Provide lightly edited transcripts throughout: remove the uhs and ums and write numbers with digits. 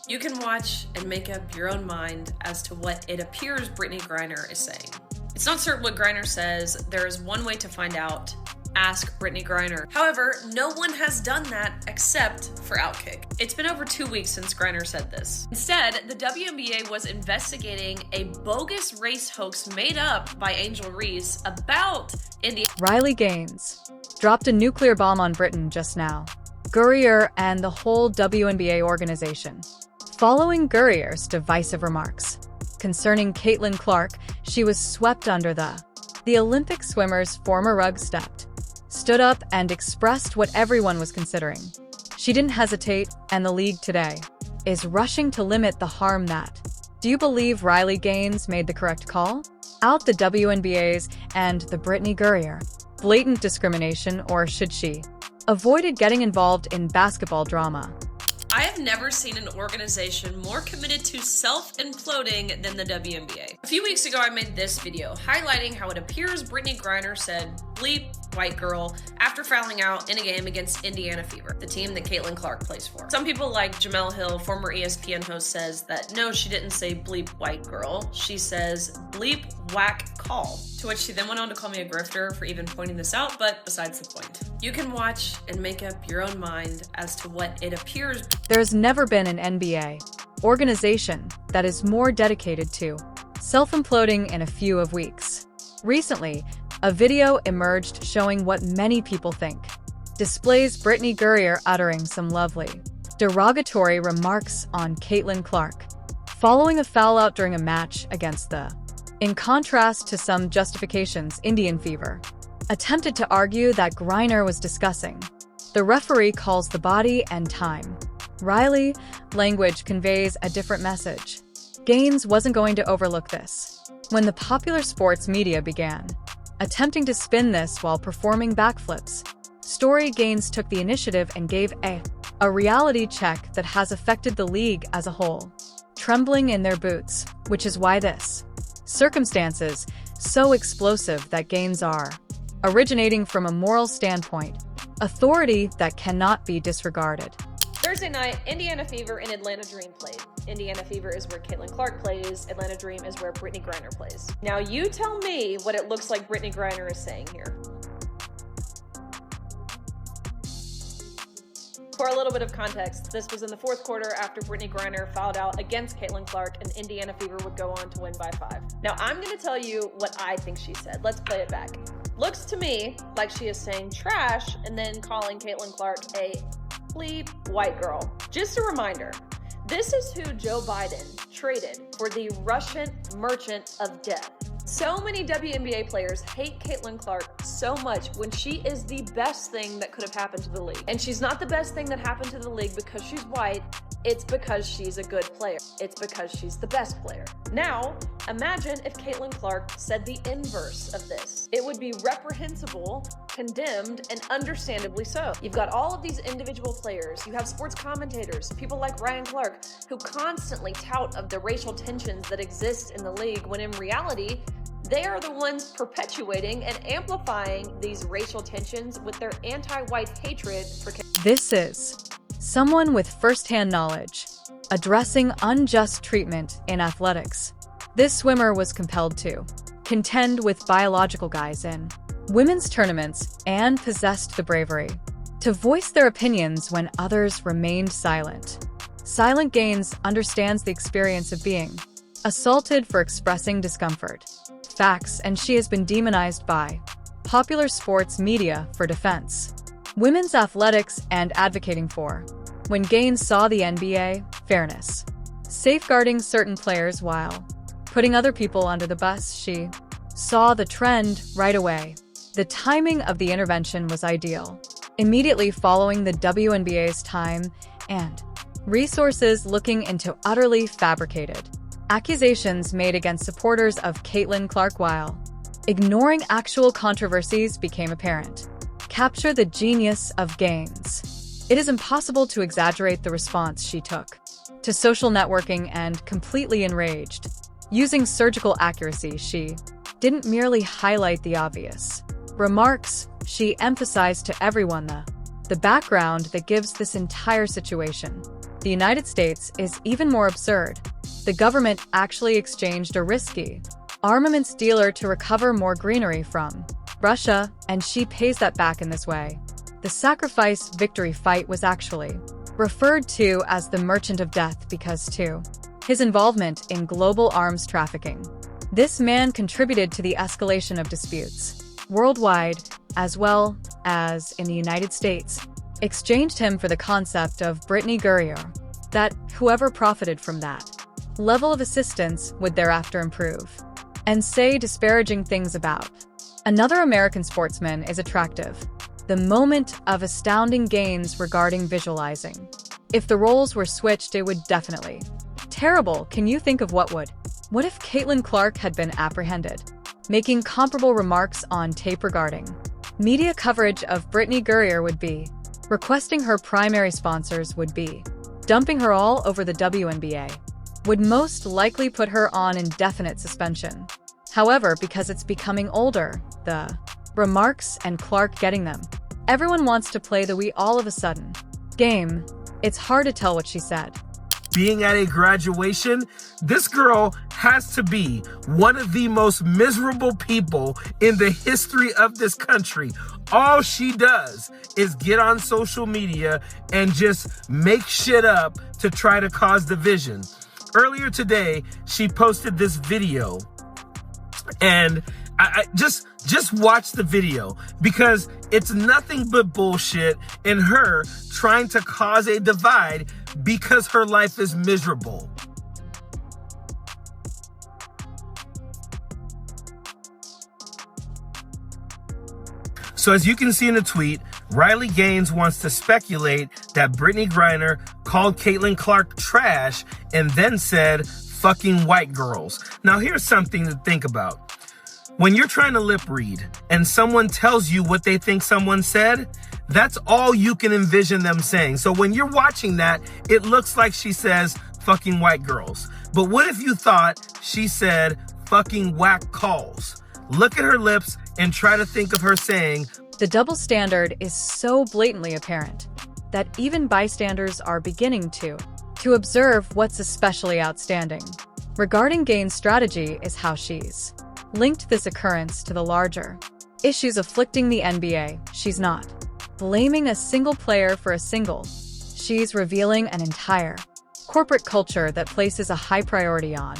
You can watch and make up your own mind as to what it appears Brittney Griner is saying. It's not certain what Griner says. There is one way to find out. Ask Brittney Griner. However, no one has done that except for Outkick. It's been over 2 weeks since Griner said this. Instead, the WNBA was investigating a bogus race hoax made up by Angel Reese about Indiana. Riley Gaines dropped a nuclear bomb on Britain just now. Griner and the whole WNBA organization. Following Gurrier's divisive remarks concerning Caitlin Clark, she was swept under the Olympic swimmer's former rug stood up and expressed what everyone was considering. She didn't hesitate, and the league today is rushing to limit the harm that. Do you believe Riley Gaines made the correct call? Out the WNBA's and the Brittney Griner blatant discrimination, or should she avoided getting involved in basketball drama? I have never seen an organization more committed to self-imploding than the WNBA. A few weeks ago, I made this video highlighting how it appears Brittney Griner said, "Bleep, white girl," after fouling out in a game against Indiana Fever, the team that Caitlin Clark plays for. Some people like Jamel Hill, former ESPN host, says that no, she didn't say bleep white girl. She says bleep whack call. To which she then went on to call me a grifter for even pointing this out, but besides the point. You can watch and make up your own mind as to what it appears. There's never been an NBA organization that is more dedicated to self-imploding in a few of weeks. Recently, a video emerged showing what many people think displays Brittney Griner uttering some lovely, derogatory remarks on Caitlin Clark following a foul-out during a match against the. In contrast to some justifications Indian Fever attempted to argue that Griner was discussing, the referee calls the body and time. Riley language conveys a different message. Gaines wasn't going to overlook this. When the popular sports media began attempting to spin this while performing backflips, Story Gaines took the initiative and gave a reality check that has affected the league as a whole, trembling in their boots, which is why this circumstances so explosive that Gaines are originating from a moral standpoint, authority that cannot be disregarded. Thursday night, Indiana Fever and Atlanta Dream played. Indiana Fever is where Caitlin Clark plays. Atlanta Dream is where Brittney Griner plays. Now you tell me what it looks like Brittney Griner is saying here. For a little bit of context, this was in the fourth quarter after Brittney Griner fouled out against Caitlin Clark, and Indiana Fever would go on to win by 5. Now I'm going to tell you what I think she said. Let's play it back. Looks to me like she is saying trash and then calling Caitlin Clark a bleep white girl. Just a reminder, this is who Joe Biden traded for the Russian merchant of death. So many WNBA players hate Caitlin Clark so much when she is the best thing that could have happened to the league. And she's not the best thing that happened to the league because she's white. It's because she's a good player. It's because she's the best player. Now, imagine if Caitlin Clark said the inverse of this. It would be reprehensible, condemned, and understandably so. You've got all of these individual players. You have sports commentators, people like Ryan Clark, who constantly tout of the racial tensions that exist in the league, when in reality, they are the ones perpetuating and amplifying these racial tensions with their anti-white hatred for. This is someone with first-hand knowledge addressing unjust treatment in athletics. This swimmer was compelled to contend with biological guys in women's tournaments and possessed the bravery to voice their opinions when others remained silent. Silent Gaines understands the experience of being assaulted for expressing discomfort, facts, and she has been demonized by popular sports media for defense women's athletics and advocating for, when Gaines saw the NBA, fairness, safeguarding certain players while putting other people under the bus. She saw the trend right away. The timing of the intervention was ideal. Immediately following the WNBA's time and resources looking into utterly fabricated accusations made against supporters of Caitlin Clark while ignoring actual controversies became apparent. Capture the genius of Gaines. It is impossible to exaggerate the response she took to social networking, and completely enraged. Using surgical accuracy, she didn't merely highlight the obvious remarks, she emphasized to everyone the background that gives this entire situation. the United States is even more absurd. The government actually exchanged a risky armaments dealer to recover more greenery from Russia, and she pays that back in this way. The sacrifice victory fight was actually referred to as the Merchant of Death because, too, his involvement in global arms trafficking. This man contributed to the escalation of disputes worldwide, as well as in the United States, exchanged him for the concept of Brittney Griner, that whoever profited from that level of assistance would thereafter improve and say disparaging things about another American sportsman is attractive. The moment of astounding gains regarding visualizing. If the roles were switched, it would definitely. Terrible, can you think of what would? What if Caitlin Clark had been apprehended? Making comparable remarks on tape regarding media coverage of Brittney Griner would be. Requesting her primary sponsors would be. Dumping her all over the WNBA. Would most likely put her on indefinite suspension. However, because it's becoming older, the remarks and Clark getting them. Everyone wants to play the we all of a sudden game. It's hard to tell what she said. Being at a graduation, this girl has to be one of the most miserable people in the history of this country. All she does is get on social media and just make shit up to try to cause division. Earlier today, she posted this video, and I just watch the video because it's nothing but bullshit and her trying to cause a divide because her life is miserable. So as you can see in the tweet, Riley Gaines wants to speculate that Brittney Griner called Caitlin Clark trash and then said, fucking white girls. Now here's something to think about. When you're trying to lip read and someone tells you what they think someone said, that's all you can envision them saying. So when you're watching that, it looks like she says fucking white girls. But what if you thought she said fucking whack calls? Look at her lips and try to think of her saying. The double standard is so blatantly apparent that even bystanders are beginning to observe what's especially outstanding. Regarding Gaines' strategy is how she's linked this occurrence to the larger issues afflicting the NBA. She's not blaming a single player for a single. She's revealing an entire corporate culture that places a high priority on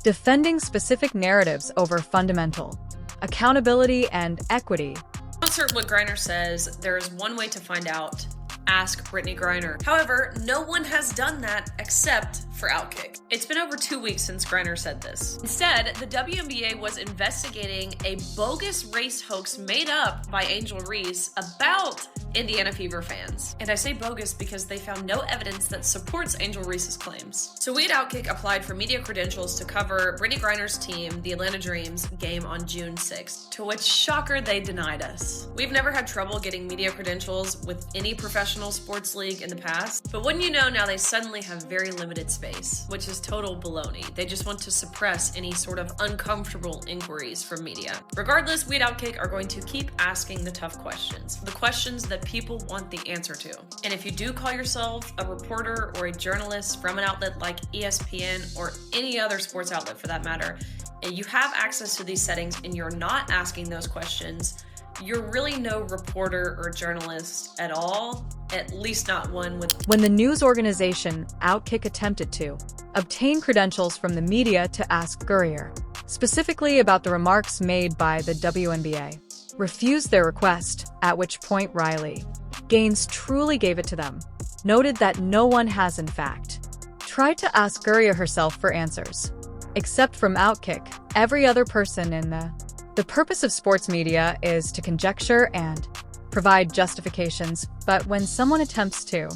defending specific narratives over fundamental accountability and equity. I'm not certain what Griner says. There is one way to find out. Ask Brittney Griner. However, no one has done that except for Outkick. It's been over 2 weeks since Griner said this. Instead, the WNBA was investigating a bogus race hoax made up by Angel Reese about Indiana Fever fans. And I say bogus because they found no evidence that supports Angel Reese's claims. So we at Outkick applied for media credentials to cover Brittney Griner's team, the Atlanta Dreams, game on June 6th, to which, shocker, they denied us. We've never had trouble getting media credentials with any professional sports league in the past, but wouldn't you know, now they suddenly have very limited space, which is total baloney. They just want to suppress any sort of uncomfortable inquiries from media. Regardless, we at Outkick are going to keep asking the tough questions, the questions that people want the answer to. And if you do call yourself a reporter or a journalist from an outlet like ESPN or any other sports outlet for that matter, and you have access to these settings and you're not asking those questions, you're really no reporter or journalist at all, at least not one with... When the news organization Outkick attempted to obtain credentials from the media to ask Griner specifically about the remarks made by the WNBA, refused their request, at which point Riley Gaines truly gave it to them, noted that no one has in fact tried to ask Griner herself for answers. Except from Outkick, every other person in the purpose of sports media is to conjecture and provide justifications, but when someone attempts to,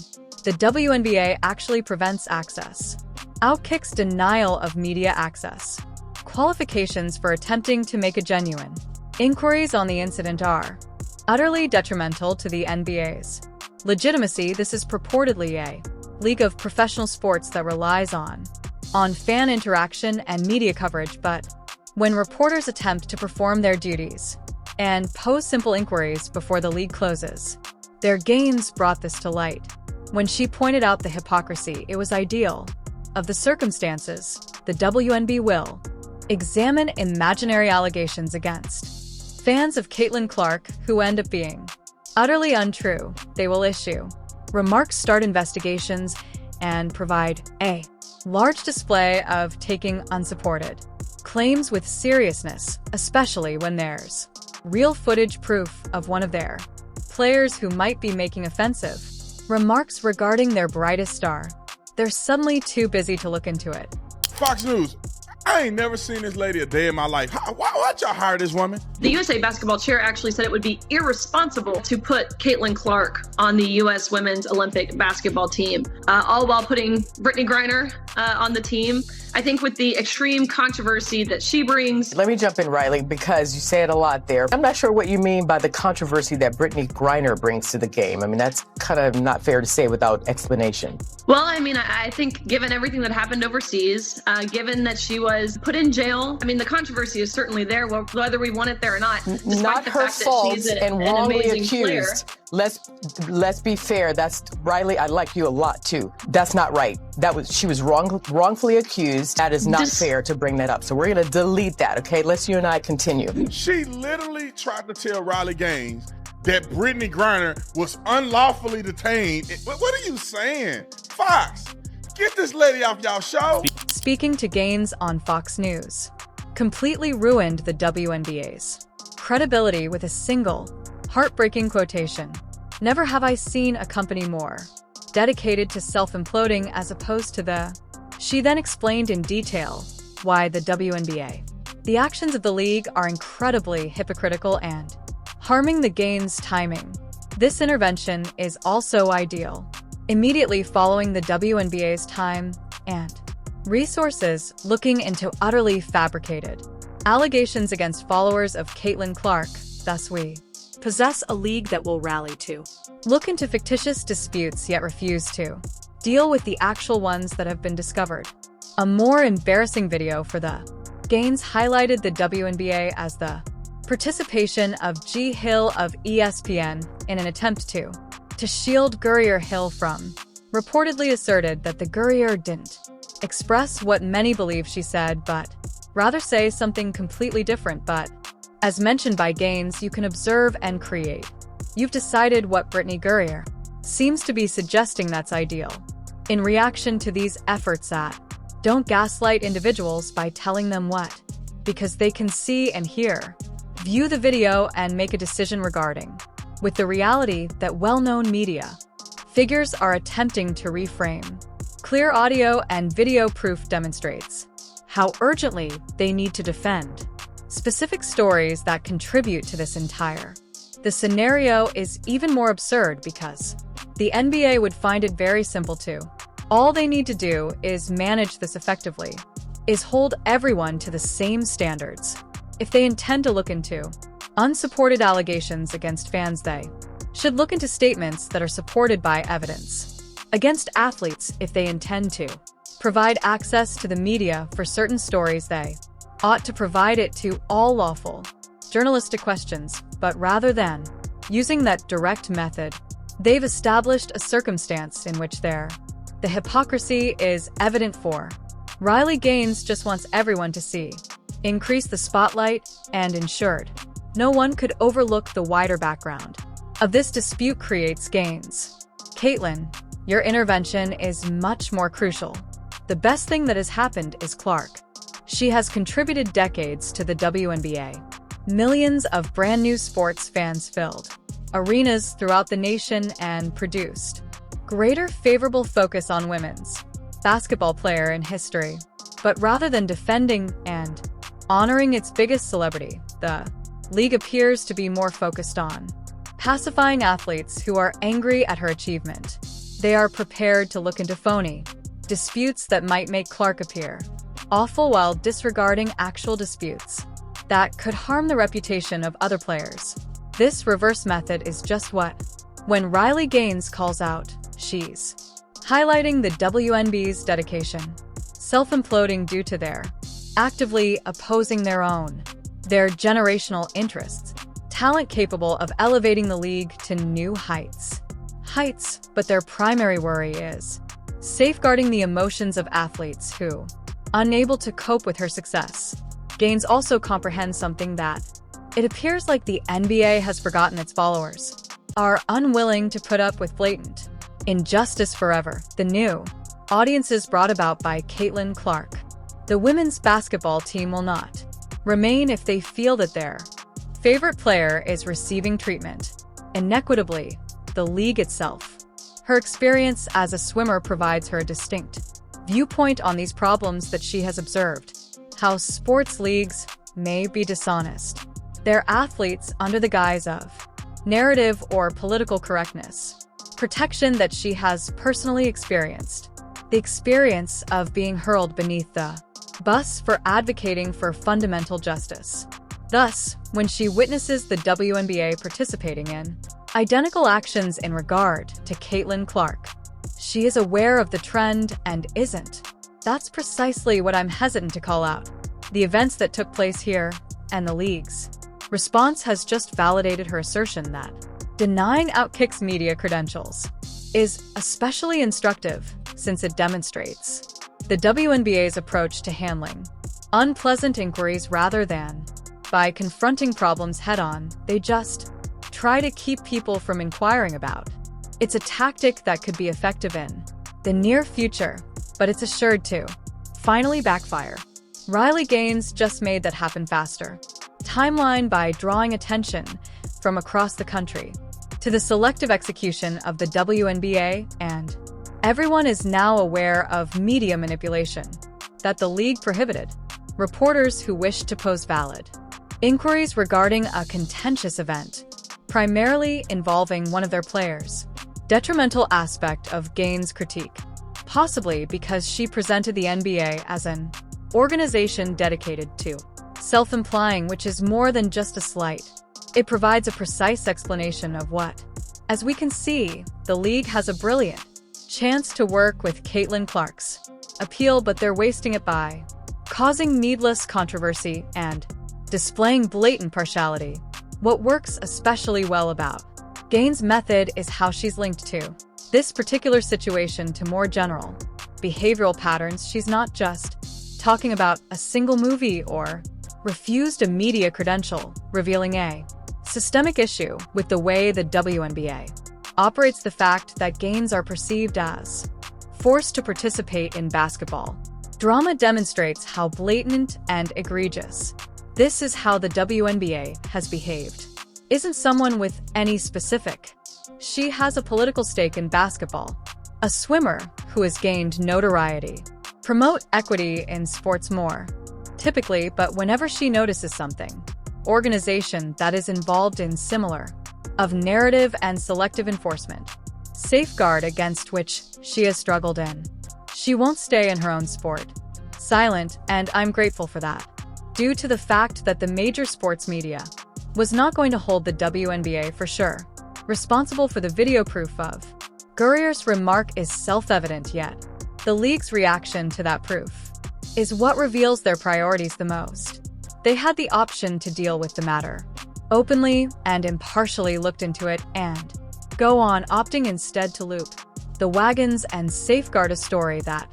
the WNBA actually prevents access. Outkick's denial of media access. Qualifications for attempting to make a genuine inquiries on the incident are utterly detrimental to the NBA's legitimacy. This is purportedly a league of professional sports that relies on fan interaction and media coverage, but when reporters attempt to perform their duties and pose simple inquiries before the league closes, their Gaines brought this to light. When she pointed out the hypocrisy, it was ideal. Of the circumstances, the WNBA will examine imaginary allegations against fans of Caitlin Clark who end up being utterly untrue. They will issue remarks, start investigations, and provide a large display of taking unsupported claims with seriousness, especially when there's real footage proof of one of their players who might be making offensive remarks regarding their brightest star. They're suddenly too busy to look into it. Fox News, I ain't never seen this lady a day in my life. Why'd y'all hire this woman? The USA basketball chair actually said it would be irresponsible to put Caitlin Clark on the U.S. women's Olympic basketball team, all while putting Brittney Griner on the team. I think with the extreme controversy that she brings. Let me jump in, Riley, because you say it a lot there. I'm not sure what you mean by the controversy that Brittney Griner brings to the game. I mean, that's kind of not fair to say without explanation. Well, I mean, I think given everything that happened overseas, given that she was put in jail, I mean, the controversy is certainly there, whether we want it there or not. Not her fault and wrongly accused. Let's be fair. That's Riley. I like you a lot too. That's not right. She was wrongfully accused. That is not fair to bring that up. So we're going to delete that. Okay, let's you and I continue. She literally tried to tell Riley Gaines that Brittney Griner was unlawfully detained. What are you saying? Fox, get this lady off y'all show. Speaking to Gaines on Fox News, completely ruined the WNBA's credibility with a single, heartbreaking quotation. Never have I seen a company more dedicated to self-imploding as opposed to the... She then explained in detail why the WNBA. The actions of the league are incredibly hypocritical and harming the game's timing. This intervention is also ideal. Immediately following the WNBA's time and resources looking into utterly fabricated allegations against followers of Caitlin Clark, thus we possess a league that will rally to look into fictitious disputes yet refuse to deal with the actual ones that have been discovered. A more embarrassing video for the Gaines highlighted the WNBA as the participation of G. Hill of ESPN in an attempt to shield Gurrier. Hill from reportedly asserted that the Gurrier didn't express what many believe she said, but rather say something completely different. But as mentioned by Gaines, you can observe and create. You've decided what Brittney Griner seems to be suggesting that's ideal. In reaction to these efforts at don't gaslight individuals by telling them what, because they can see and hear. View the video and make a decision regarding with the reality that well-known media figures are attempting to reframe. Clear audio and video proof demonstrates how urgently they need to defend specific stories that contribute to this entire. The scenario is even more absurd because the NBA would find it very simple to. All they need to do is manage this effectively, is hold everyone to the same standards. If they intend to look into unsupported allegations against fans, they should look into statements that are supported by evidence. Against athletes, if they intend to provide access to the media for certain stories, they ought to provide it to all lawful journalistic questions, but rather than using that direct method, they've established a circumstance in which the hypocrisy is evident for. Riley Gaines just wants everyone to see, increase the spotlight, and ensured no one could overlook the wider background of this dispute creates Gaines. Caitlin, your intervention is much more crucial. The best thing that has happened is Clark. She has contributed decades to the WNBA. Millions of brand new sports fans filled arenas throughout the nation and produced greater favorable focus on women's basketball player in history. But rather than defending and honoring its biggest celebrity, the league appears to be more focused on pacifying athletes who are angry at her achievement. They are prepared to look into phony disputes that might make Clark appear awful while disregarding actual disputes that could harm the reputation of other players. This reverse method is just what, when Riley Gaines calls out, she's highlighting the WNBA's dedication, self-imploding due to their actively opposing their generational interests, talent capable of elevating the league to new heights. heights, but their primary worry is safeguarding the emotions of athletes who, unable to cope with her success. Gaines also comprehends something that it appears like the NBA has forgotten its followers, are unwilling to put up with blatant injustice forever. The new audiences brought about by Caitlin Clark. The women's basketball team will not remain if they feel that their favorite player is receiving treatment inequitably. The league itself. Her experience as a swimmer provides her a distinct viewpoint on these problems that she has observed. How sports leagues may be dishonest. Their athletes under the guise of narrative or political correctness. Protection that she has personally experienced. The experience of being hurled beneath the bus for advocating for fundamental justice. Thus, when she witnesses the WNBA participating in identical actions in regard to Caitlin Clark, she is aware of the trend and isn't. That's precisely what I'm hesitant to call out. The events that took place here, and the league's response has just validated her assertion that denying Outkick's media credentials is especially instructive, since it demonstrates the WNBA's approach to handling unpleasant inquiries. Rather than by confronting problems head-on, they just try to keep people from inquiring about. It's a tactic that could be effective in the near future, but it's assured to finally backfire. Riley Gaines just made that happen faster. Timeline by drawing attention from across the country to the selective execution of the WNBA, and everyone is now aware of media manipulation that the league prohibited. Reporters who wish to pose valid inquiries regarding a contentious event, primarily involving one of their players. Detrimental aspect of Gaines' critique, possibly because she presented the NBA as an organization dedicated to self-implying, which is more than just a slight. It provides a precise explanation of what. As we can see, the league has a brilliant chance to work with Caitlin Clark's appeal, but they're wasting it by causing needless controversy and displaying blatant partiality. What works especially well about Gaines' method is how she's linked to this particular situation to more general behavioral patterns. She's not just talking about a single movie or refused a media credential, revealing a systemic issue with the way the WNBA operates. The fact that Gaines are perceived as forced to participate in basketball drama demonstrates how blatant and egregious this is. How the WNBA has behaved isn't someone with any specific. She has a political stake in basketball, a swimmer who has gained notoriety, promote equity in sports more typically, but whenever she notices something, organization that is involved in similar of narrative and selective enforcement, safeguard against which she has struggled in, she won't stay in her own sport silent, and I'm grateful for that. Due to the fact that the major sports media was not going to hold the WNBA for sure responsible for the video proof of Gurrier's remark is self-evident, yet the league's reaction to that proof is what reveals their priorities the most. They had the option to deal with the matter openly and impartially, looked into it, and go on opting instead to loop the wagons and safeguard a story that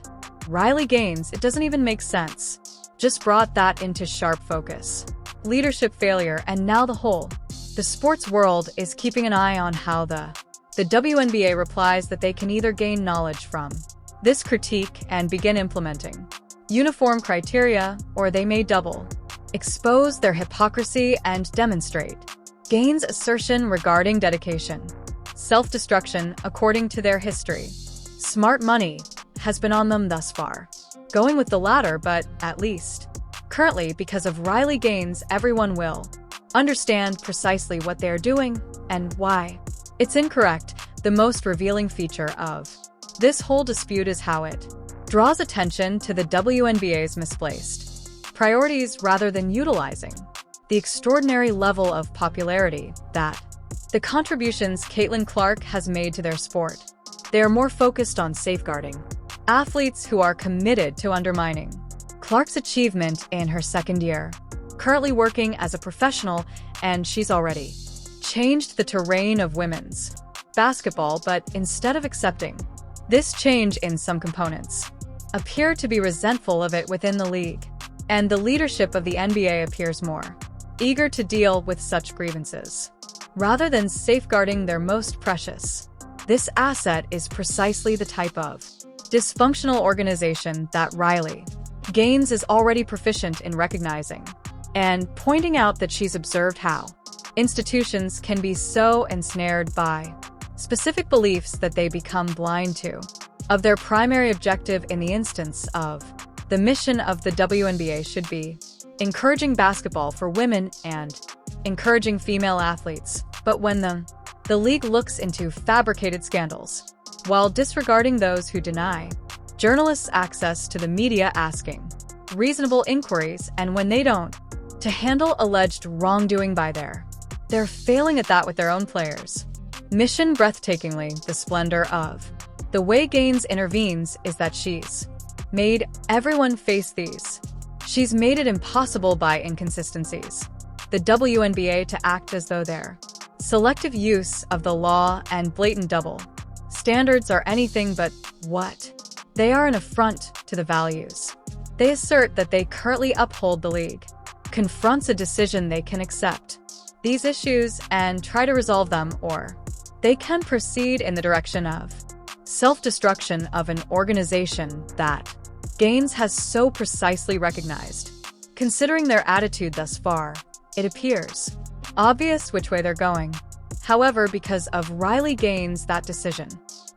Riley Gaines, it doesn't even make sense, just brought that into sharp focus. Leadership failure, and now the sports world is keeping an eye on how the WNBA replies that they can either gain knowledge from this critique and begin implementing uniform criteria, or they may double expose their hypocrisy and demonstrate Gaines' assertion regarding dedication, self-destruction. According to their history, smart money has been on them thus far, going with the latter, but at least currently, because of Riley Gaines, everyone will understand precisely what they're doing and why it's incorrect. The most revealing feature of this whole dispute is how it draws attention to the WNBA's misplaced priorities rather than utilizing the extraordinary level of popularity that the contributions Caitlin Clark has made to their sport. They are more focused on safeguarding athletes who are committed to undermining Clark's achievement in her second year, currently working as a professional, and she's already changed the terrain of women's basketball, but instead of accepting this change in some components, appear to be resentful of it within the league. And the leadership of the NBA appears more eager to deal with such grievances, rather than safeguarding their most precious. This asset is precisely the type of dysfunctional organization that Riley Gaines is already proficient in recognizing, and pointing out that she's observed how institutions can be so ensnared by specific beliefs that they become blind to of their primary objective. In the instance of the mission of the WNBA should be encouraging basketball for women and encouraging female athletes, but when the league looks into fabricated scandals while disregarding those who deny journalists access to the media, asking reasonable inquiries, and when they don't, to handle alleged wrongdoing by they're failing at that with their own players. Mission breathtakingly, the splendor of the way Gaines intervenes is that she's made everyone face these. She's made it impossible by inconsistencies the WNBA to act as though their selective use of the law and blatant double standards are anything but what they are, an affront to the values they assert that they currently uphold. The league confronts a decision they can accept these issues and try to resolve them, or they can proceed in the direction of self-destruction of an organization that Gaines has so precisely recognized. Considering their attitude thus far, it appears obvious which way they're going. However, because of Riley Gaines, that decision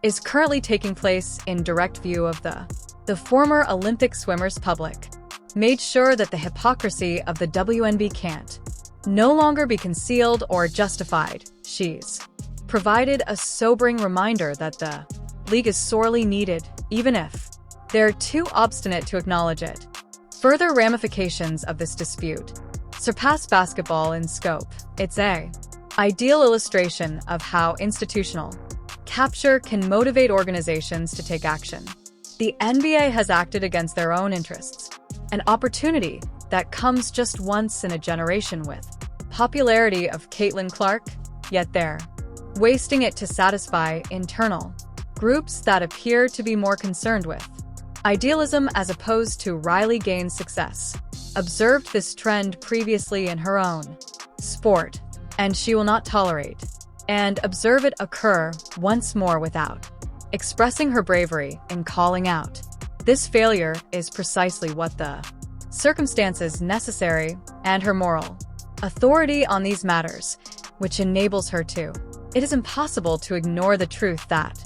is currently taking place in direct view of the former Olympic swimmers. Public made sure that the hypocrisy of the WNBA can't no longer be concealed or justified. She's provided a sobering reminder that the league is sorely needed, even if they're too obstinate to acknowledge it. Further ramifications of this dispute surpass basketball in scope. It's an ideal illustration of how institutional capture can motivate organizations to take action. The NBA has acted against their own interests, an opportunity that comes just once in a generation with popularity of Caitlin Clark, yet they're wasting it to satisfy internal groups that appear to be more concerned with idealism as opposed to Riley Gaines' success. Observed this trend previously in her own sport, and she will not tolerate and observe it occur once more without expressing her bravery in calling out. This failure is precisely what the circumstances necessary and her moral authority on these matters, which enables her to. It is impossible to ignore the truth that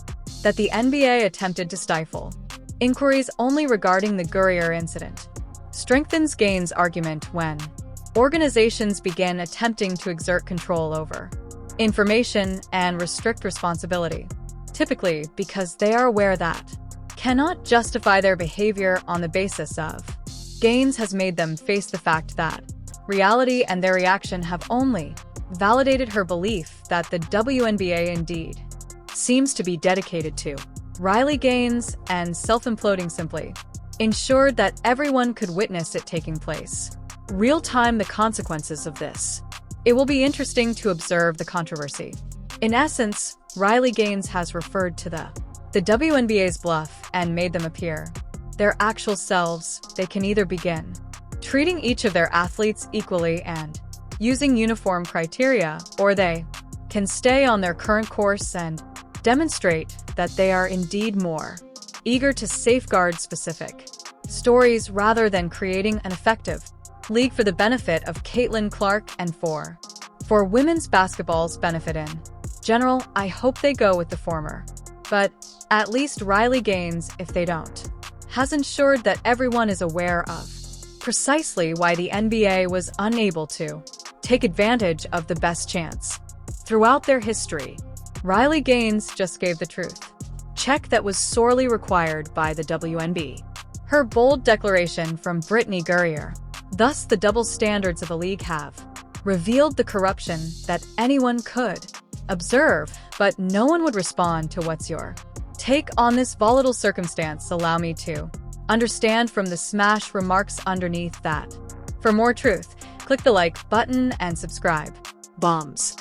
the NBA attempted to stifle inquiries only regarding the Griner incident. Strengthens Gaines' argument when organizations begin attempting to exert control over information and restrict responsibility, typically because they are aware that cannot justify their behavior on the basis of. Gaines has made them face the fact that reality and their reaction have only validated her belief that the WNBA indeed seems to be dedicated to Riley Gaines, and self-imploding simply ensured that everyone could witness it taking place. Real-time the consequences of this. It will be interesting to observe the controversy. In essence, Riley Gaines has referred to the WNBA's bluff and made them appear their actual selves. They can either begin treating each of their athletes equally and using uniform criteria, or they can stay on their current course and demonstrate that they are indeed more eager to safeguard specific stories rather than creating an effective league for the benefit of Caitlin Clark and for women's basketball's benefit in general. I hope they go with the former, but at least Riley Gaines, if they don't, has ensured that everyone is aware of precisely why the NBA was unable to take advantage of the best chance. Throughout their history, Riley Gaines just gave the truth check that was sorely required by the WNBA. Her bold declaration from Brittney Griner, thus the double standards of the league, have revealed the corruption that anyone could observe, but no one would respond to. What's your take on this volatile circumstance? Allow me to understand from the smash remarks underneath that. For more truth, click the like button and subscribe. Bombs.